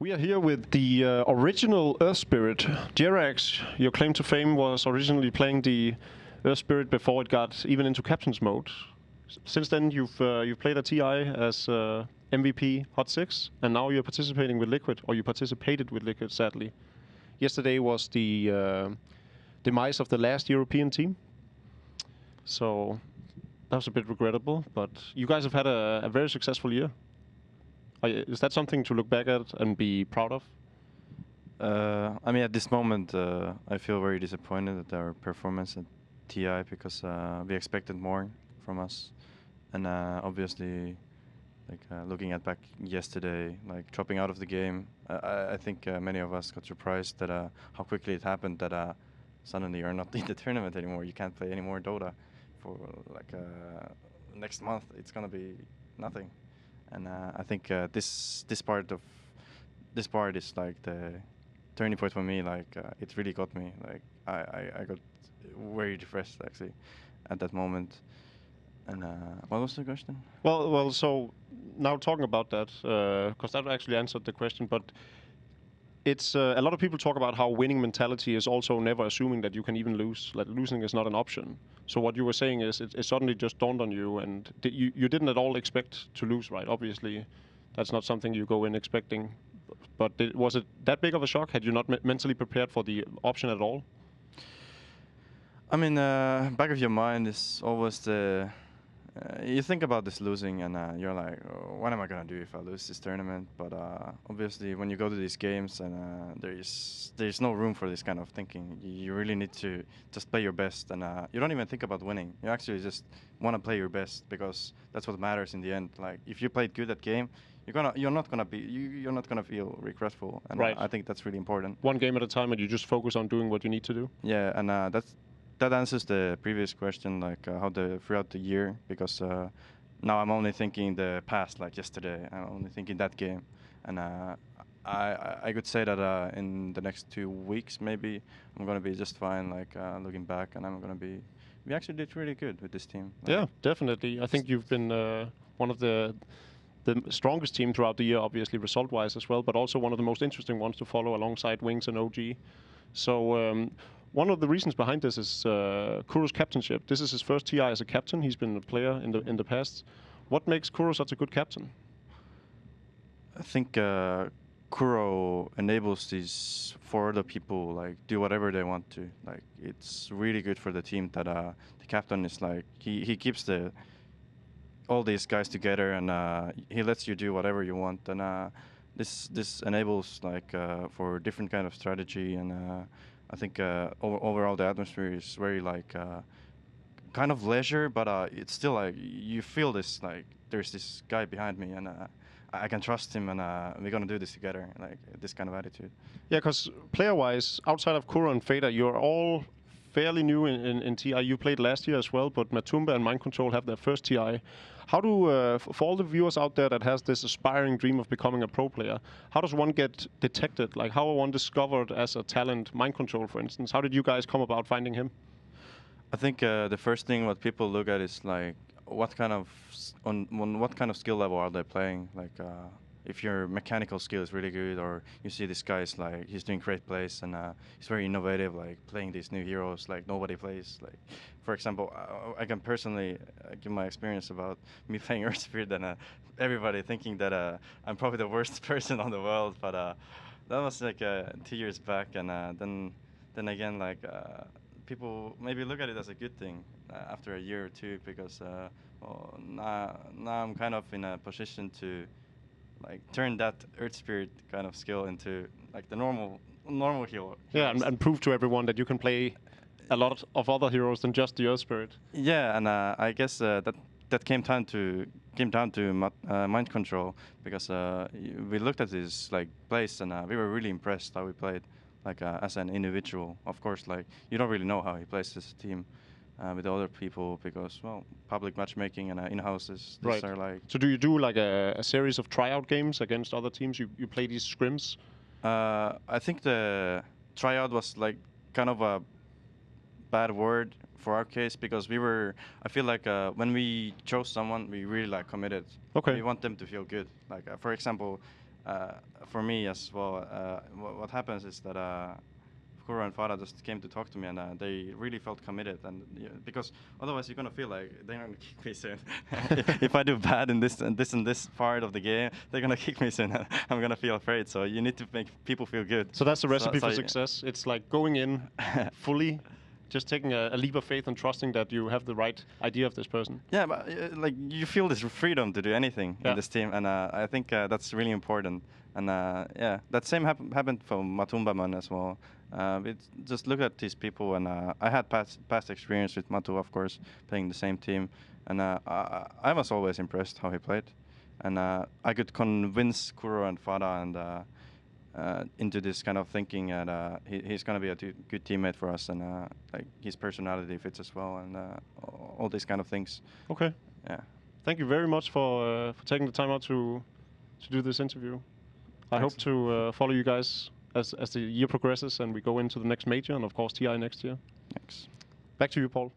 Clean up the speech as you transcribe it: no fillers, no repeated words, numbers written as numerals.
We are here with the original Earth Spirit. JerAx, your claim to fame was originally playing the Earth Spirit before it got even into Captain's mode. Since then, you've played a TI as MVP Hot 6, and now you're participating with Liquid, or you participated with Liquid, sadly. Yesterday was the demise of the last European team, so that was a bit regrettable, but you guys have had a very successful year. Is that something to look back at and be proud of? I mean, at this moment, I feel very disappointed at our performance at TI because we expected more from us, and obviously, like looking at back yesterday, like dropping out of the game, I think many of us got surprised that how quickly it happened that suddenly you're not in the tournament anymore. You can't play any more Dota for like next month. It's gonna be nothing. And I think this part is like the turning point for me. Like it really got me. Like I got very depressed actually at that moment. And what was the question? Well. So now talking about that, because that actually answered the question. But it's a lot of people talk about how winning mentality is also never assuming that you can even lose. Like losing is not an option. So what you were saying is it suddenly just dawned on you, and you didn't at all expect to lose, right? Obviously, that's not something you go in expecting. But was it that big of a shock? Had you not mentally prepared for the option at all? I mean, back of your mind is always the you think about this losing, and you're like, oh, what am I gonna do if I lose this tournament? But obviously, when you go to these games, and there's no room for this kind of thinking. You really need to just play your best, and you don't even think about winning. You actually just want to play your best because that's what matters in the end. Like if you played good at game, you're not gonna feel regretful, and right. I think that's really important. One game at a time, and you just focus on doing what you need to do. Yeah, and that answers the previous question, like how throughout the year, because now I'm only thinking the past, like yesterday. I'm only thinking that game, and I could say that in the next 2 weeks maybe I'm gonna be just fine. Like looking back, and we actually did really good with this team. Like yeah, definitely. I think you've been one of the strongest team throughout the year, obviously result-wise as well, but also one of the most interesting ones to follow alongside Wings and OG. So. One of the reasons behind this is Kuro's captainship. This is his first TI as a captain. He's been a player in the past. What makes Kuro such a good captain? I think Kuro enables these for other people like do whatever they want to. Like it's really good for the team that the captain is like he keeps all these guys together, and he lets you do whatever you want, and this enables like for different kind of strategy, and I think overall the atmosphere is very like kind of leisure, but it's still like you feel this like there's this guy behind me, and I can trust him, and we're gonna do this together, like this kind of attitude. Yeah, because player-wise, outside of Kuro and Fader, you're all fairly new in TI. You played last year as well, but Matumba and Mind Control have their first TI. How do, for all the viewers out there that has this aspiring dream of becoming a pro player, how does one get detected? Like how are one discovered as a talent? Mind Control, for instance. How did you guys come about finding him? I think the first thing what people look at is like what kind of what kind of skill level are they playing? Like if your mechanical skill is really good, or you see this guy is like he's doing great plays, and he's very innovative, like playing these new heroes like nobody plays. Like for example, I can personally give my experience about me playing Earth Spirit, and everybody thinking that I'm probably the worst person on the world, but that was like 2 years back, and then again like people maybe look at it as a good thing after a year or two, because well, now I'm kind of in a position to like turn that Earth Spirit kind of skill into like the normal hero. Yeah, and prove to everyone that you can play a lot of other heroes than just the Earth Spirit. Yeah, and I guess that came down to Mind Control, because we looked at his like plays, and we were really impressed how he played, like as an individual. Of course, like you don't really know how he plays as a team with other people, because well, public matchmaking and in-houses, these right. are like. So do you do like a series of tryout games against other teams? You play these scrims? I think the tryout was like kind of a bad word for our case, because I feel like when we chose someone, we really like committed. Okay. We want them to feel good. Like for example, for me as well, what happens is that Kuro and Farah just came to talk to me, and they really felt committed. And because otherwise, you're gonna feel like they're gonna kick me soon. If I do bad in this and this part of the game, they're gonna kick me soon. I'm gonna feel afraid. So you need to make people feel good. So that's the recipe for success. It's like going in fully, just taking a leap of faith and trusting that you have the right idea of this person. Yeah, but like you feel this freedom to do anything in this team, and I think that's really important. And yeah, that same happened for Matumbaman as well. Just look at these people, and I had past experience with Matu, of course, playing the same team, and I was always impressed how he played, and I could convince Kuro and Fada and into this kind of thinking that he's going to be a good teammate for us, and like his personality fits as well, and all these kind of things. Okay. Yeah. Thank you very much for taking the time out to do this interview. I hope to follow you guys as the year progresses and we go into the next major and of course TI next year. Thanks. Back to you, Paul.